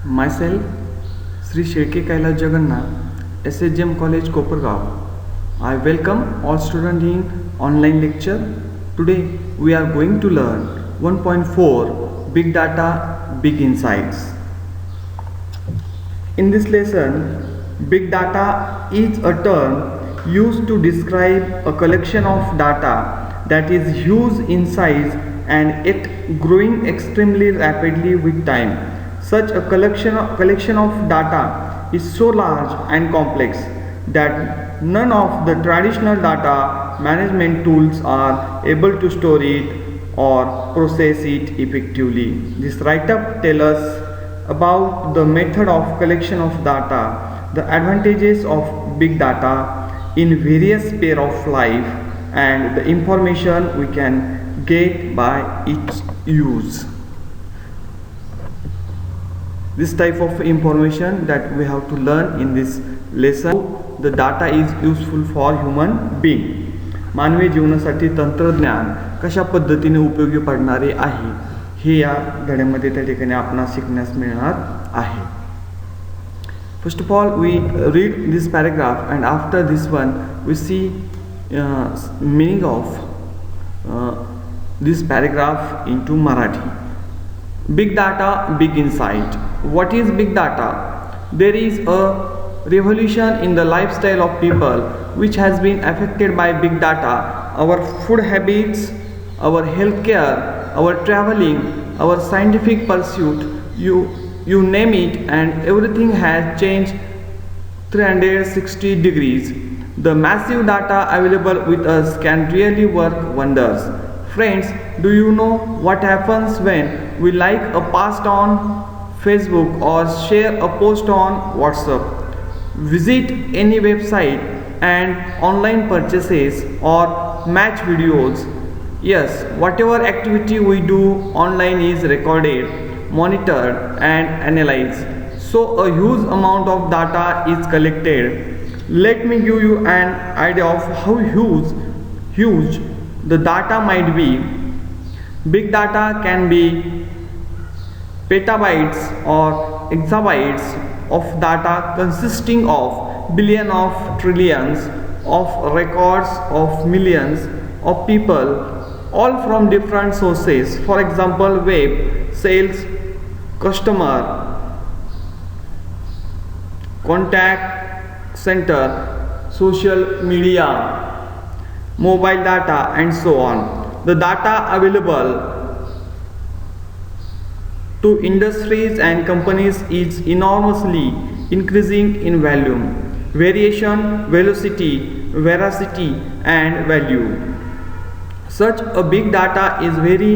Myself, Sri Shirke Kailash Jagannath, SHM College Kopargaon. I welcome all students in online lecture. Today we are going to learn 1.4 Big Data, Big Insights. In this lesson, Big Data is a term used to describe a collection of data that is huge in size and yet growing extremely rapidly with time. Such a collection of data is so large and complex that none of the traditional data management tools are able to store it or process it effectively. This write-up tells us about the method of collection of data, the advantages of big data in various spheres of life, and the information we can get by its use. This type of information that we have to learn in this lesson. The data is useful for human being. मानवी जीवनासाठी तंत्रज्ञान कशा पद्धतीने उपयोगी पडणारे आहे हे या धड्यामध्ये त्या ठिकाणी आपणास शिकण्यास मिळणार आहे. First of all, we read this paragraph and after this one we see meaning of this paragraph into Marathi. Big data, big insight. What is big data? There is a revolution in the lifestyle of people which has been affected by big data. Our food habits, our healthcare, our traveling, our scientific pursuit, you name it, and everything has changed 360 degrees. The massive data available with us can really work wonders. Friends, do you know what happens when we like a post on Facebook or share a post on WhatsApp? Visit any website and online purchases or match videos. Yes, whatever activity we do online is recorded, monitored and analyzed. So a huge amount of data is collected. Let me give you an idea of how huge the data might be. Big data can be petabytes or exabytes of data consisting of billions of trillions of records of millions of people, all from different sources. For example, web, sales, customer, contact center, social media, mobile data and so on. The data available to industries and companies is enormously increasing in volume, variation, velocity, veracity and value. Such a big data is very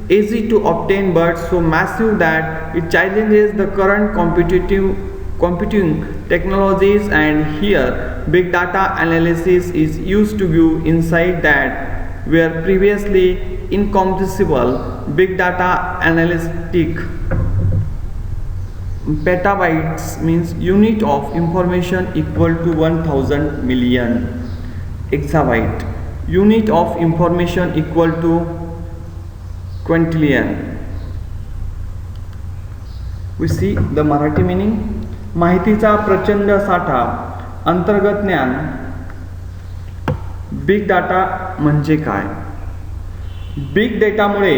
easy to obtain but so massive that it challenges the current computing technologies, and here big data analysis is used to give insight that were previously incomprehensible. Big data analytic petabytes means unit of information equal to 1000 million. Exabyte, unit of information equal to quintillion. We see the Marathi meaning. माहितीचा प्रचंड साठा, अंतर्गत ज्ञान. Big data म्हणजे काय? Big डेटामुळे,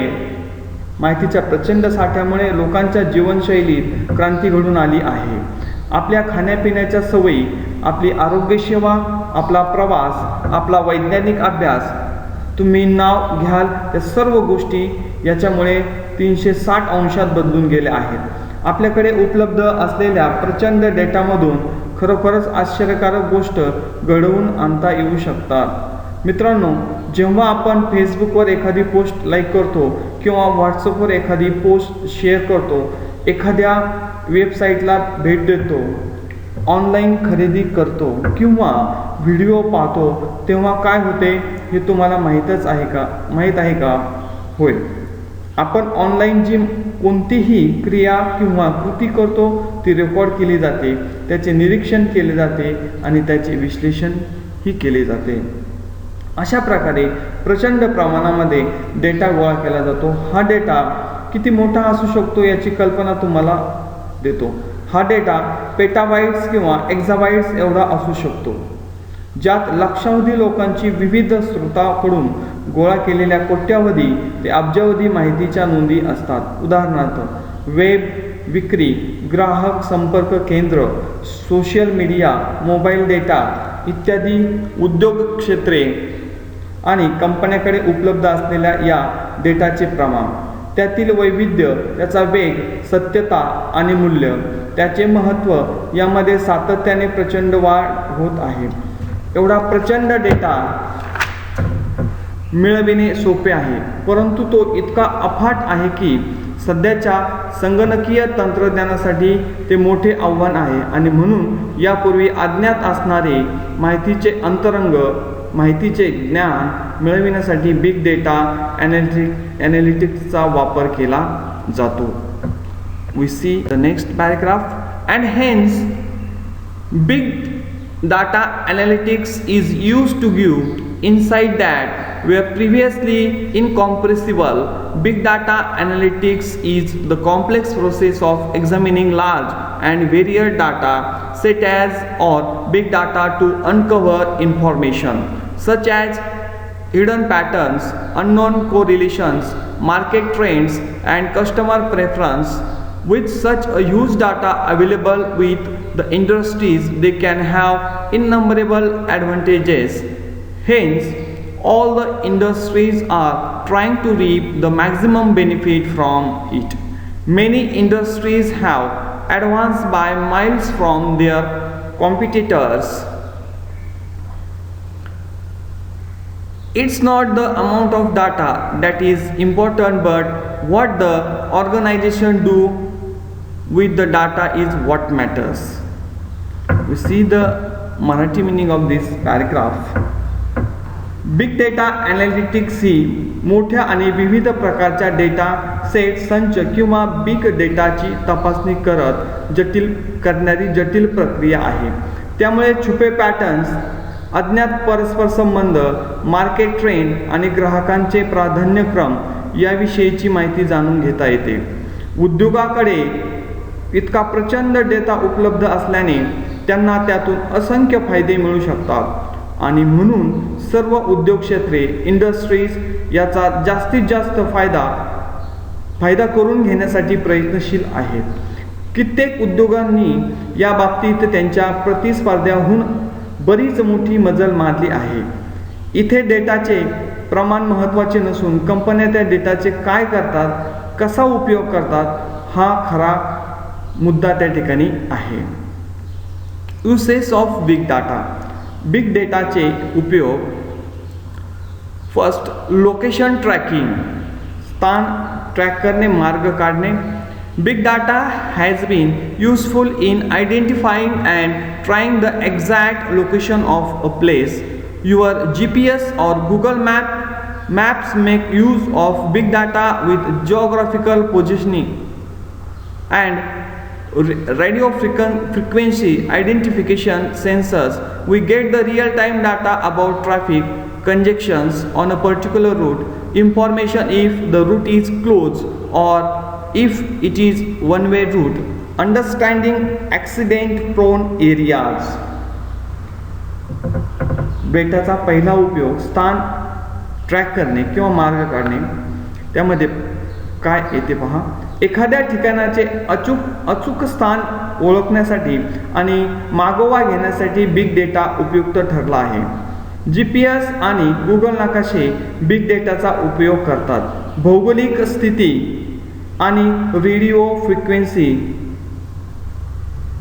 माहितीच्या प्रचंड साठ्यामुळे लोकांच्या जीवनशैलीत क्रांती घडून आली आहे. आपल्या खाण्यापिण्याच्या सवयी, आपली आरोग्यसेवा, आपला प्रवास, आपला वैज्ञानिक अभ्यास, तुम्ही नाव घ्याल त्या सर्व गोष्टी याच्यामुळे 360 अंशात बदलून गेल्या आहेत. आपल्याकडे उपलब्ध असलेल्या प्रचंड डेटामधून खरोखरच आश्चर्यकारक गोष्ट घडवून आणता येऊ शकतात. मित्रांनो, जेव्हा आपण फेसबुकवर एखादी पोस्ट लाईक करतो किंवा व्हॉट्सअपवर एखादी पोस्ट शेअर करतो, एखाद्या वेबसाईटला भेट देतो, ऑनलाईन खरेदी करतो किंवा व्हिडिओ पाहतो, तेव्हा काय होते हे तुम्हाला माहीत आहे का? होय, आपण ऑनलाईन जी कोणतीही क्रिया किंवा कृती करतो ती रेकॉर्ड केली जाते, त्याचे निरीक्षण केले जाते आणि त्याचे विश्लेषण ही केले जाते. अशा प्रकारे प्रचंड प्रमाणामध्ये डेटा गोळा केला जातो. हा डेटा किती मोठा असू शकतो याची कल्पना तुम्हाला देतो. हा डेटा पेटाबाइट्स किंवा एक्झाबाइट्स एवढा असू शकतो, ज्यात लक्षावधी लोकांची विविध स्रोतांकडून गोळा केलेल्या कोट्यावधी ते अब्जावधी माहितीच्या नोंदी असतात. उदाहरणार्थ वेब, विक्री, ग्राहक संपर्क केंद्र, सोशल मीडिया, मोबाईल डेटा इत्यादी उद्योग क्षेत्रे आणि कंपन्यांकडे उपलब्ध असलेल्या या डेटाचे प्रमाण, त्यातील वैविध्य, त्याचा वेग, सत्यता आणि मूल्य, त्याचे महत्त्व यामध्ये सातत्याने प्रचंड वाढ होत आहे. एवढा प्रचंड डेटा मिळविणे सोपे आहे, परंतु तो इतका अफाट आहे की सध्याच्या संगणकीय तंत्रज्ञानासाठी ते मोठे आव्हान आहे. आणि म्हणून यापूर्वी अज्ञात असणारे माहितीचे ज्ञान मिळविण्यासाठी बिग डेटा ॲनालिटिक्सचा वापर केला जातो. We see the next paragraph. And hence big data analytics is used to give insight that were previously incomprehensible. Big data analytics is the complex process of examining large and varied data set as or big data to uncover information such as hidden patterns, unknown correlations, market trends and customer preference. With such a huge data available with the industries, they can have innumerable advantages. Hence, all the industries are trying to reap the maximum benefit from it. Many industries have advanced by miles from their competitors. It's not the amount of data that is important, but what the organization do with the data is what matters. We see the Marathi meaning of this paragraph. Big data analytics ही मोठ्या आणि विविध प्रकारच्या data set, संच किंवा big डेटाची तपासणी करणारी जटिल प्रक्रिया आहे. त्यामुळे छुपे पॅटर्न्स, अज्ञात परस्पर संबंध, मार्केट ट्रेंड आणि ग्राहकांचे प्राधान्यक्रम याविषयीची माहिती जाणून घेता येते. उद्योगाकडे इतका प्रचंड डेटा उपलब्ध असल्याने त्यांना त्यातून असंख्य फायदे मिळू शकतात आणि म्हणून सर्व उद्योग क्षेत्रे, इंडस्ट्रीज याचा जास्तीत जास्त फायदा करून घेण्यासाठी प्रयत्नशील आहेत. कित्येक उद्योगांनी या बाबतीत त्यांच्या प्रतिस्पर्ध्याहून बरीच मोठी मजल मारली आहे. इथे डेटाचे प्रमाण महत्त्वाचे नसून कंपन्या त्या डेटाचे काय करतात, कसा उपयोग करतात हा खरा मुद्दा त्या ठिकाणी आहे. Uses of big data. Big डेटाचे उपयोग. फर्स्ट, लोकेशन ट्रॅकिंग, स्थान ट्रॅक करणे, मार्ग काढणे. Big data has been useful in identifying and trying the exact location of a place. Your GPS or Google Maps make use of big data with geographical positioning and radio frequency identification sensors. We get the real-time data about traffic congestions on a particular route, information if the route is closed or if it is one-way route, understanding accident-prone areas. डेटाचा पहिला उपयोग स्थान track करणे किंवा मार्ग काढणे. त्यामध्ये काय येते पहा. एखाद्या ठिकाणाचे अचूक स्थान ओळखण्यासाठी आणि मागोवा घेण्यासाठी बिग डेटा उपयुक्त ठरला आहे. GPS आणि गुगल नकाशे बिग डेटाचा उपयोग करतात. भौगोलिक स्थिती आणि रेडिओ फ्रिक्वेन्सी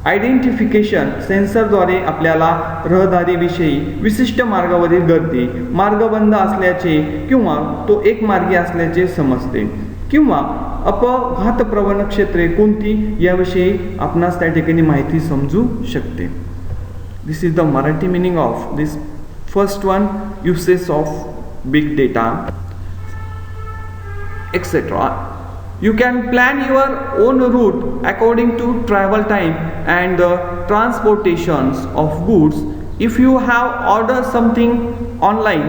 आयडेंटिफिकेशन सेन्सरद्वारे आपल्याला रहदारीविषयी, विशिष्ट मार्गावरील गर्दी, मार्ग बंद असल्याचे किंवा तो एकमार्गी असल्याचे समजते किंवा अपघातप्रवण क्षेत्रे कोणती याविषयी आपणास त्या ठिकाणी माहिती समजू शकते. This is the Marathi meaning of this first one, uses of big data etcetera. You can plan your own route according to travel time and the transportations of goods. If you have ordered something online,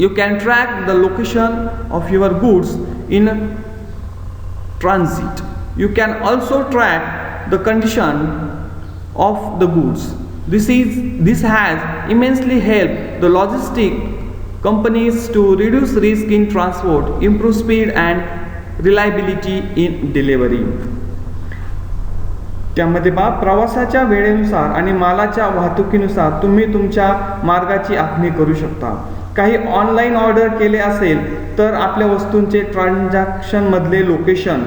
you can track the location of your goods in transit. You can also track the condition of the goods. This has immensely helped the logistic companies to reduce risk in transport, improve speed and reliability in delivery. त्यामध्ये पहा, प्रवासाच्या वेळेनुसार आणि मालाच्या वाहतुकीनुसार तुम्ही तुमच्या मार्गाची आखणी करू शकता. काही ऑनलाईन ऑर्डर केले असेल तर आपल्या वस्तूंचे ट्रान्झॅक्शनमधले लोकेशन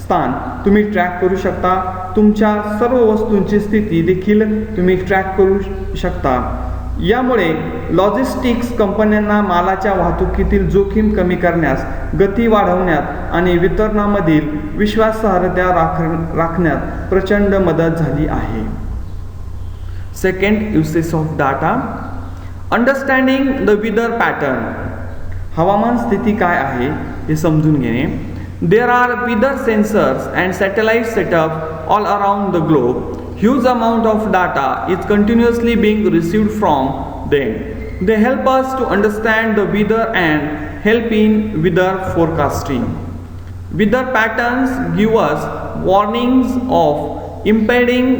स्थान तुम्ही ट्रॅक करू शकता. तुमच्या सर्व वस्तूंची स्थिती देखील तुम्ही ट्रॅक करू शकता. यामुळे लॉजिस्टिक्स कंपन्यांना मालाच्या वाहतुकीतील जोखीम कमी करण्यास, गती वाढवण्यात आणि वितरणामधील विश्वासार्हता राखण्यात प्रचंड मदत झाली आहे. Second uses of data, understanding the weather pattern. हवामान स्थिती काय आहे हे समजून घेणे. There are weather sensors and satellite setup all around the globe. Huge amount of data is continuously being received from them. They help us to understand the weather and help in weather forecasting. Weather patterns give us warnings of impending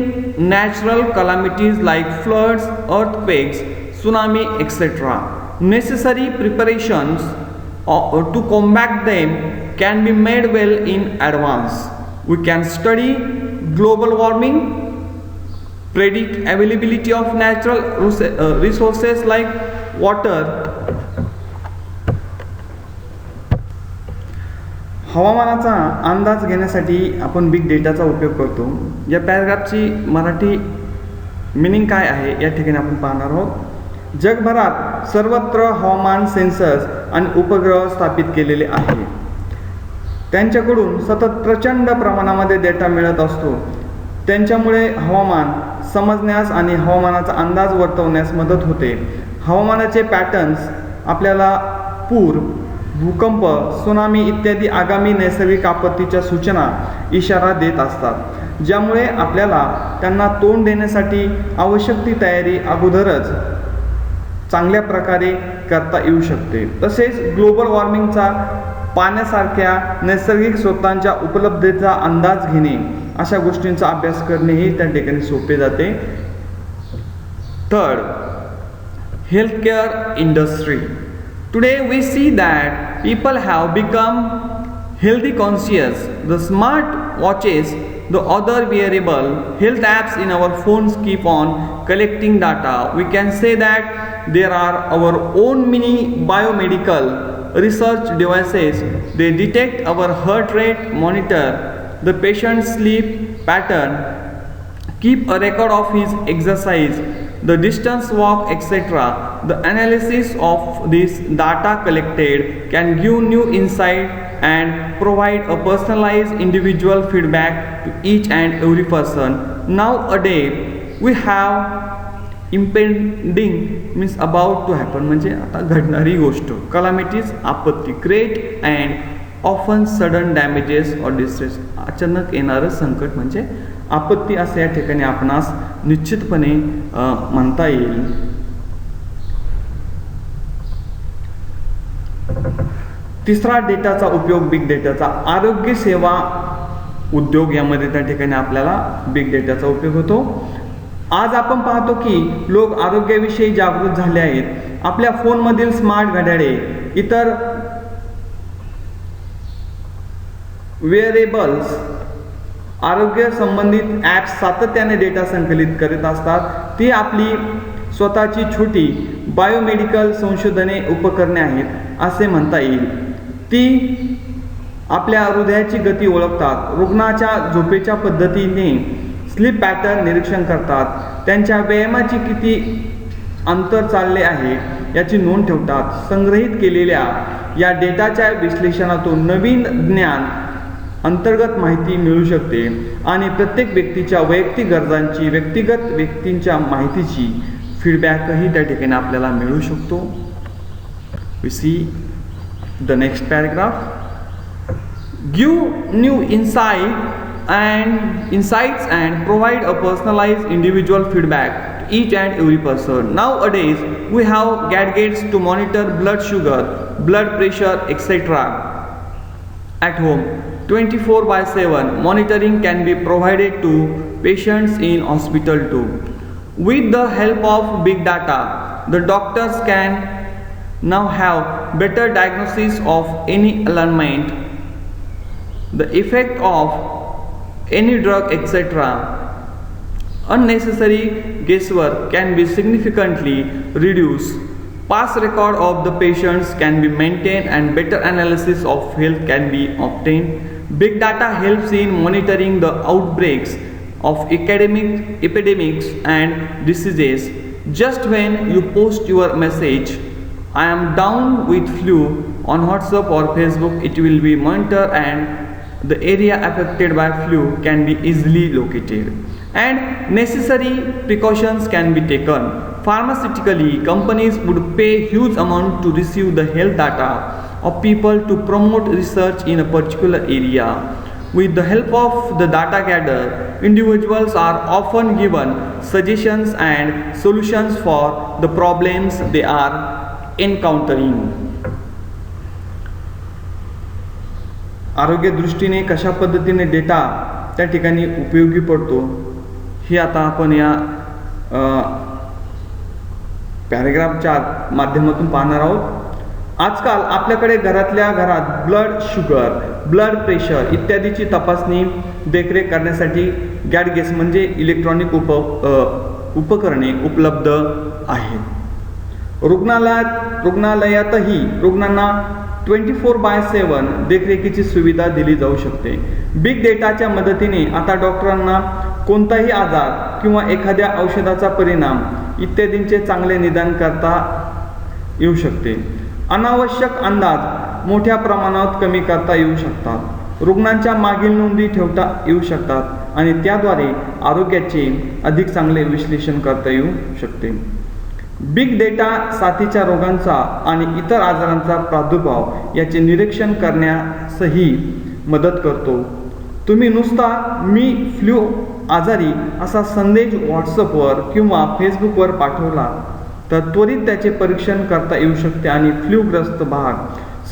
natural calamities like floods, earthquakes, tsunami, etc. Necessary preparations to combat them can be made well in advance. We can study global warming, predict availability of natural resources like water. हवामानाचा अंदाज घेण्यासाठी आपण big डेटाचा उपयोग करतो. या पॅराग्राफची Marathi meaning काय आहे या ठिकाणी आपण पाहणार आहोत. जगभरात सर्वत्र हवामान सेन्सर्स आणि उपग्रह स्थापित केलेले आहे. त्यांच्याकडून सतत प्रचंड प्रमाणामध्ये डेटा मिळत असतो. त्यांच्यामुळे हवामान समजण्यास आणि हवामानाचा अंदाज वर्तवण्यास मदत होते. हवामानाचे पॅटर्न्स आपल्याला पूर, भूकंप, त्सुनामी इत्यादी आगामी नैसर्गिक आपत्तीच्या सूचना, इशारा देत असतात, ज्यामुळे आपल्याला त्यांना तोंड देण्यासाठी आवश्यक ती तयारी अगोदरच चांगल्या प्रकारे करता येऊ शकते. तसेच ग्लोबल वॉर्मिंगचा, पाण्यासारख्या नैसर्गिक स्रोतांच्या उपलब्धतेचा अंदाज घेणे, अशा गोष्टींचा अभ्यास करणेही त्या ठिकाणी सोपे जाते. Third, healthcare industry. Today we see that people have become healthy conscious. The smart watches, the other wearable health apps in our phones keep on collecting data. We can say that there are our own mini biomedical research devices. They detect our heart rate, monitor the patient's sleep pattern, keep a record of his exercise, the distance walk, etc. The analysis of this data collected can give new insight and provide a personalized individual feedback to each and every person. Nowadays we have impending means about to happen, म्हणजे आता घडणारी गोष्ट, calamities, आपत्ती, great and often sudden damages or distress. अचानक येणारं संकट म्हणजे आपत्ती असे या ठिकाणी आपणास निश्चितपणे म्हणता येईल. तिसरा डेटाचा उपयोग बिग डेटाचा, आरोग्य सेवा उद्योग यामध्ये त्या ठिकाणी आपल्याला बिग डेटाचा उपयोग होतो. आज आपण पाहतो की लोक आरोग्याविषयी जागृत झाले आहेत. आपल्या फोनमधील स्मार्ट घड्याळे, इतर वेअरेबल्स, आरोग्य संबंधित ॲप्स सातत्याने डेटा संकलित करीत असतात. ती आपली स्वतःची छोटी बायोमेडिकल संशोधने उपकरणे आहेत असे म्हणता येईल. ती आपल्या हृदयाची गती ओळखतात, रुग्णाच्या झोपेच्या पद्धतीने स्लीप पॅटर्न निरीक्षण करतात, त्यांच्या व्यायामाची किती अंतर चालले आहे याची नोंद ठेवतात. संग्रहित केलेल्या या डेटाच्या विश्लेषणातून नवीन ज्ञान, अंतर्गत माहिती मिळू शकते आणि प्रत्येक व्यक्तीच्या वैयक्तिक गरजांची, व्यक्तींच्या माहितीची फीडबॅकही त्या ठिकाणी आपल्याला मिळू शकतो. We see the next paragraph. Give new insights and provide a personalized individual feedback to each and every person. Nowadays we have gadgets to monitor blood sugar, blood pressure, etc. at home. 24/7 monitoring can be provided to patients in hospital too. With the help of big data, the doctors can now have better diagnosis of any ailment, the effect of any drug, etc. Unnecessary guesswork can be significantly reduced. Past record of the patients can be maintained and better analysis of health can be obtained. Big data helps in monitoring the outbreaks of epidemics and diseases. Just when you post your message, "I am down with flu" on WhatsApp or Facebook, it will be monitored and the area affected by flu can be easily located. And necessary precautions can be taken. Pharmaceutically, companies would pay huge amount to receive the health data of people to promote research in a particular area. With the help of the data gathered, individuals are often given suggestions and solutions for the problems they are encountering. आरोग्य दृष्टीने कशा पद्धतीने data त्या ठिकाणी उपयोगी पडतो हे आता आपण या पॅरेग्राफच्या माध्यमातून पाहणार आहोत. आजकाल आपल्याकडे घरातल्या घरात ब्लड शुगर, ब्लड प्रेशर इत्यादीची तपासणी देखरेख करण्यासाठी गॅडगेट्स म्हणजे इलेक्ट्रॉनिक उपकरणे उपलब्ध आहेत. रुग्णालयातही रुग्णांना 24/7 देखरेखीची सुविधा दिली जाऊ शकते. बिग डेटाच्या मदतीने आता डॉक्टरांना कोणताही आजार किंवा एखाद्या औषधाचा परिणाम इत्यादींचे चांगले निदान करता येऊ शकते. अनावश्यक अंदाज मोठ्या प्रमाणात कमी करता येऊ शकतात. रुग्णांच्या मागील नोंदी ठेवता येऊ शकतात आणि त्याद्वारे आरोग्याचे अधिक चांगले विश्लेषण करता येऊ शकते. बिग डेटा साथीच्या रोगांचा आणि इतर आजारांचा प्रादुर्भाव याचे निरीक्षण करण्यासही मदत करतो. तुम्ही नुसता "मी फ्लू आजारी" असा संदेश व्हॉट्सअपवर किंवा फेसबुकवर पाठवला तर त्वरित त्याचे परीक्षण करता येऊ शकते आणि फ्लूग्रस्त भाग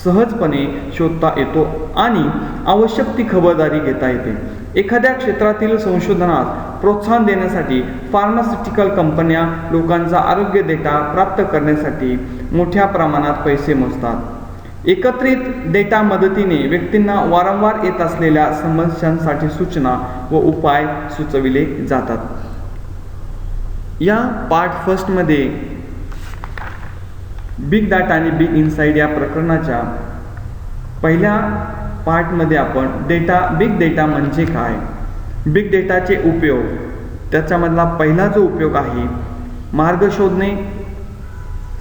सहजपणे शोधता येतो आणि आवश्यक ती खबरदारी घेता येते. एखाद्या क्षेत्रातील संशोधनास प्रोत्साहन देण्यासाठी फार्मास्युटिकल कंपन्या लोकांचा आरोग्य डेटा प्राप्त करण्यासाठी मोठ्या प्रमाणात पैसे मोजतात. एकत्रित डेटा मदतीने व्यक्तींना वारंवार येत असलेल्या समस्यांसाठी सूचना व उपाय सुचविले जातात. या पार्ट फर्स्टमध्ये बिग डाटा आणि बिग इनसाईड या प्रकरणाच्या पहिल्या पार्टमध्ये आपण बिग डेटा म्हणजे काय, बिग डेटाचे उपयोग, त्याच्यामधला पहिला जो उपयोग आहे मार्ग शोधणे,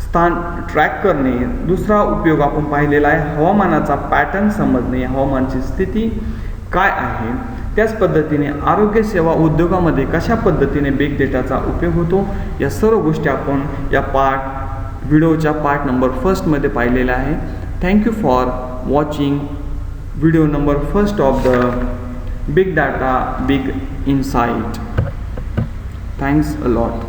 स्थान ट्रॅक करणे. दुसरा उपयोग आपण पाहिलेला आहे हवामानाचा पॅटर्न समजणे, हवामानाची स्थिती काय आहे. त्याच पद्धतीने आरोग्य सेवा उद्योगामध्ये कशा पद्धतीने बिग डेटाचा उपयोग होतो या सर्व गोष्टी आपण या व्हिडिओच्या पार्ट नंबर फर्स्टमध्ये पाहिलेला आहे. Thank you for watching video number first of the big data big insight. Thanks a lot.